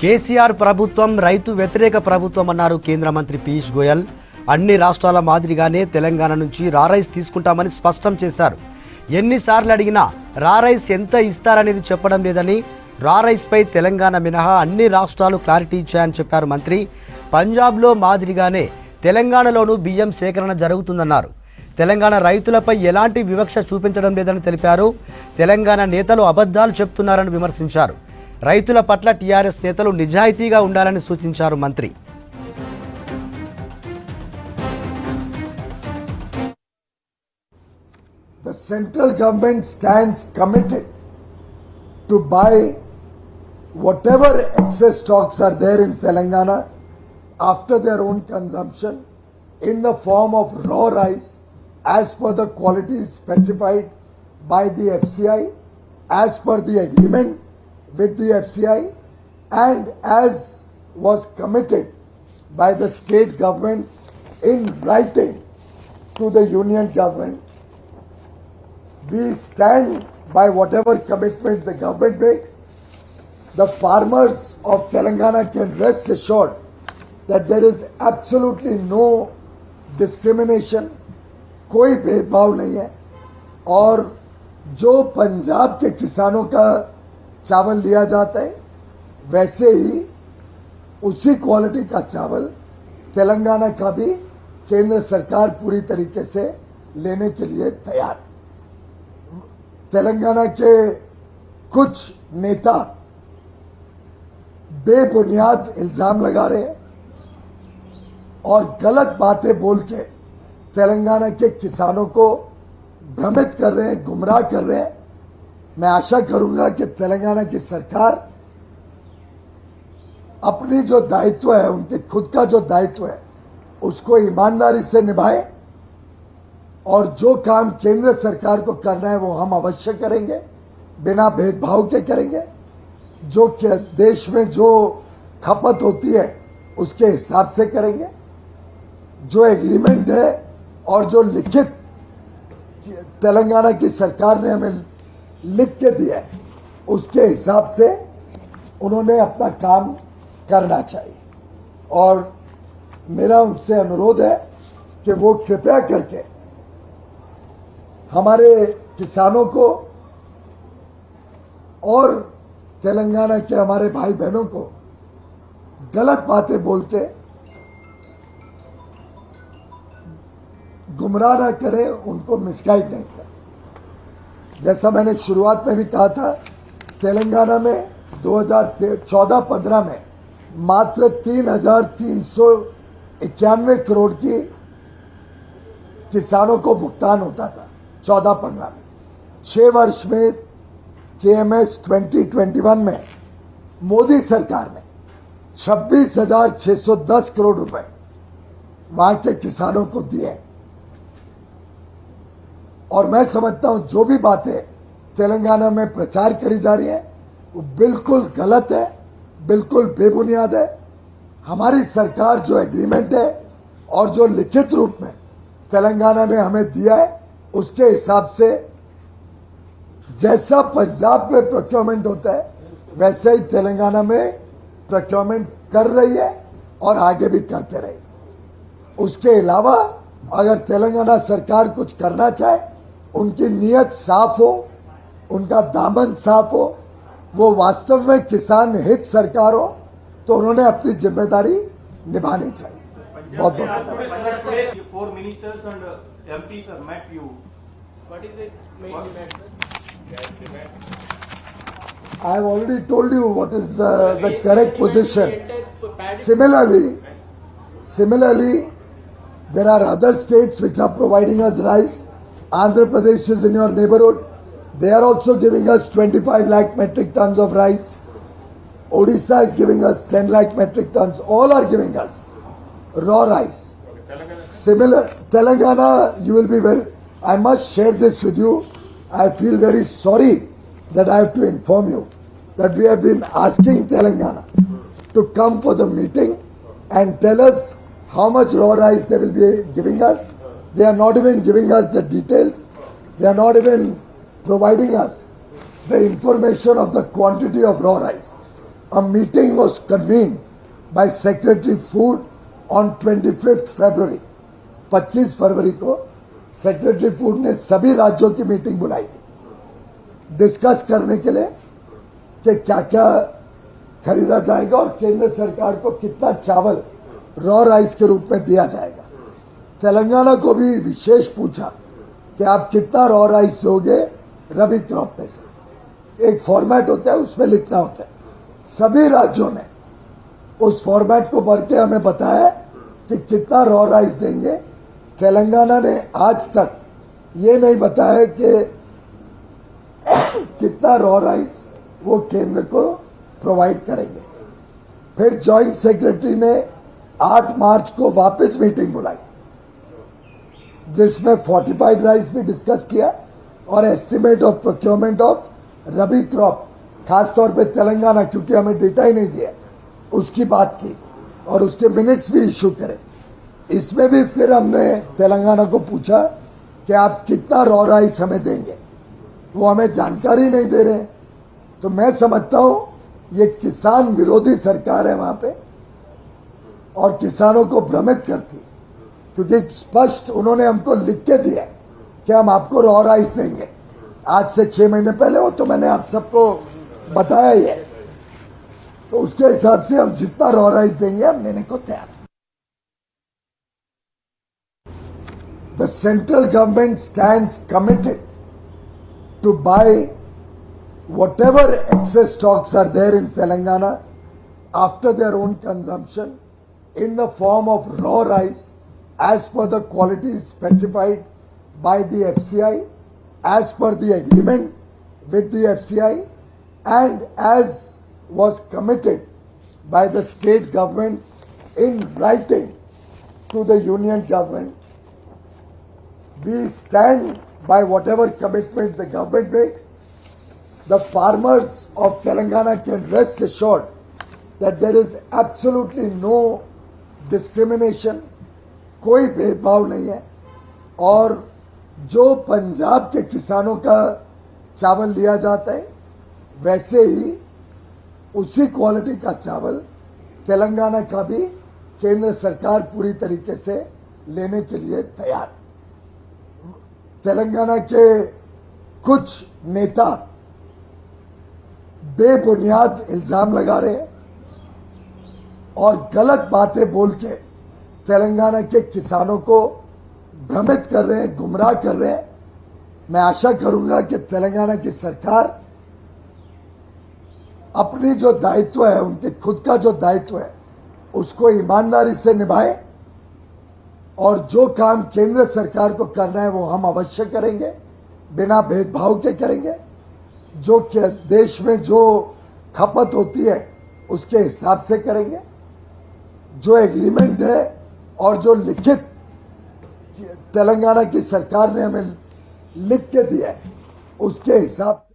కేసీఆర్ ప్రభుత్వం రైతు వ్యతిరేక ప్రభుత్వం అన్నారు కేంద్ర మంత్రి పీయూష్ గోయల్. అన్ని రాష్ట్రాల మాదిరిగానే తెలంగాణ నుంచి రారైస్ తీసుకుంటామని స్పష్టం చేశారు. ఎన్నిసార్లు అడిగినా రారైస్ ఎంత ఇస్తారనేది చెప్పడం లేదని, రారైస్పై తెలంగాణ మినహా అన్ని రాష్ట్రాలు క్లారిటీ ఇచ్చాయని చెప్పారు మంత్రి. పంజాబ్లో మాదిరిగానే తెలంగాణలోనూ బియ్యం సేకరణ జరుగుతుందన్నారు. తెలంగాణ రైతులపై ఎలాంటి వివక్ష చూపించడం లేదని తెలిపారు. తెలంగాణ నేతలు అబద్ధాలు చెప్తున్నారని విమర్శించారు. రైతుల పట్ల టీఆర్ఎస్ నేతలు నిజాయితీగా ఉండాలని సూచించారు మంత్రి. The central government stands committed to buy whatever excess stocks are there in Telangana after their own consumption in the form of raw rice as per the qualities specified by the FCI, as per the agreement with the FCI, and as was committed by the state government in writing to the union government. We stand by whatever commitment the government makes. The farmers of Telangana can rest assured that there is absolutely no discrimination, कोई भेदभाव नहीं है. और जो पंजाब के किसानों का चावल लिया जाता है वैसे ही उसी क्वालिटी का चावल तेलंगाना का भी केंद्र सरकार पूरी तरीके से लेने के लिए तैयार. तेलंगाना के कुछ नेता बेबुनियाद इल्जाम लगा रहे हैं और गलत बातें बोल के तेलंगाना के किसानों को भ्रमित कर रहे हैं, गुमराह कर रहे हैं. मैं आशा करूंगा कि तेलंगाना की सरकार अपनी जो दायित्व है, उनके खुद का जो दायित्व है, उसको ईमानदारी से निभाए और जो काम केंद्र सरकार को करना है वो हम अवश्य करेंगे, बिना भेदभाव के करेंगे. जो देश में जो खपत होती है उसके हिसाब से करेंगे. जो एग्रीमेंट है और जो लिखित तेलंगाना की सरकार ने हमें लिख के दिया है उसके हिसाब से उन्होंने अपना काम करना चाहिए. और मेरा उनसे अनुरोध है कि वो कृपया करके हमारे किसानों को और तेलंगाना के हमारे भाई बहनों को गलत बातें बोल के गुमराह ना करें, उनको मिसगाइड नहीं करें. जैसा मैंने शुरुआत में भी कहा था, तेलंगाना में 2014-15 में मात्र 3,391 करोड़ की किसानों को भुगतान होता था 14-15 में. 6 वर्ष में KMS 2021 में मोदी सरकार ने 26,610 करोड़ रुपए वहां के किसानों को दिए. और मैं समझता हूं जो भी बातें तेलंगाना में प्रचार करी जा रही है वो बिल्कुल गलत है, बिल्कुल बेबुनियाद है. हमारी सरकार जो एग्रीमेंट है और जो लिखित रूप में तेलंगाना ने हमें दिया है उसके हिसाब से जैसा पंजाब में प्रोक्योरमेंट होता है वैसे ही तेलंगाना में प्रोक्योरमेंट कर रही है और आगे भी करते रहे. उसके अलावा अगर तेलंगाना सरकार कुछ करना चाहे, उनकी नीयत साफ हो, उनका दामन साफ हो, वो वास्तव में किसान हित सरकार हो, तो उन्होंने अपनी जिम्मेदारी निभानी चाहिए. बहुत बहुत I have already told you what is the correct position. Similarly, there are other states which are providing us rice. Andhra Pradesh is in your neighborhood. They are also giving us 25 lakh metric tons of rice. Odisha is giving us 10 lakh metric tons. All are giving us raw rice. Telangana, you will be very, I must share this with you. I feel very sorry that I have to inform you that we have been asking Telangana to come for the meeting and tell us how much raw rice they will be giving us. They are not even giving us the details. They are not even providing us the information of the quantity of raw rice. a meeting was convened by Secretary Food on 25th February. 25 फरवरी को secretary food ने सभी राज्यों की meeting बुलाई थी discuss करने के लिए कि क्या क्या खरीदा जाएगा और केंद्र सरकार को कितना चावल रॉ राइस के रूप में दिया जाएगा। तेलंगाना को भी विशेष पूछा कि आप कितना रॉ राइस दोगे रबी क्रॉप में से। एक फॉर्मेट होता है, उसमें लिखना होता है। सभी राज्यों ने उस फॉर्मेट को भर के हमें बताया कि कितना रॉ राइस देंगे। तेलंगाना ने आज तक ये नहीं बताया कि कितना रॉ राइस वो केंद्र को प्रोवाइड करेंगे। फिर जॉइंट सेक्रेटरी ने 8 मार्च को वापस मीटिंग बुलाई जिसमें फोर्टिफाइड राइस भी डिस्कस किया और estimate of procurement of rabi crop, खासतौर पे तेलंगाना क्योंकि हमें डेटा ही नहीं दिया, उसकी बात की और उसके मिनट्स भी इशू करे। इसमें भी फिर हमने तेलंगाना को पूछा कि आप कितना रॉ राइस हमें देंगे, वो हमें जानकारी नहीं दे रहे। तो मैं समझता हूं ये किसान विरोधी सरकार है वहां पे और किसानों को भ्रमित करती, क्योंकि स्पष्ट उन्होंने हमको लिख के दिया कि हम आपको रॉ राइस देंगे। आज से 6 महीने पहले हो तो मैंने आप सबको बताया ही है। तो उसके हिसाब से हम जितना रॉ राइस देंगे हम लेने को तैयार। The central government stands committed to buy whatever excess stocks are there in Telangana after their own consumption in the form of raw rice as per the qualities specified by the FCI, as per the agreement with the FCI, and as was committed by the state government in writing to the union government. We stand by whatever commitment the government makes. The farmers of Telangana can rest assured that there is absolutely no discrimination, कोई भेदभाव नहीं है। और जो पंजाब के किसानों का चावल लिया जाता है वैसे ही उसी क्वालिटी का चावल तेलंगाना का भी केंद्र सरकार पूरी तरीके से लेने के लिए तैयार। तेलंगाना के कुछ नेता बेबुनियाद इल्जाम लगा रहे हैं और गलत बातें बोल के तेलंगाना के किसानों को भ्रमित कर रहे हैं, गुमराह कर रहे हैं। मैं आशा करूंगा कि तेलंगाना की सरकार अपनी जो दायित्व है, उनके खुद का जो दायित्व है, उसको ईमानदारी से निभाए और जो काम केंद्र सरकार को करना है वो हम अवश्य करेंगे, बिना भेदभाव के करेंगे। जो देश में जो खपत होती है उसके हिसाब से करेंगे। जो एग्रीमेंट है और जो लिखित तेलंगाना की सरकार ने हमें लिख के दिया है उसके हिसाब से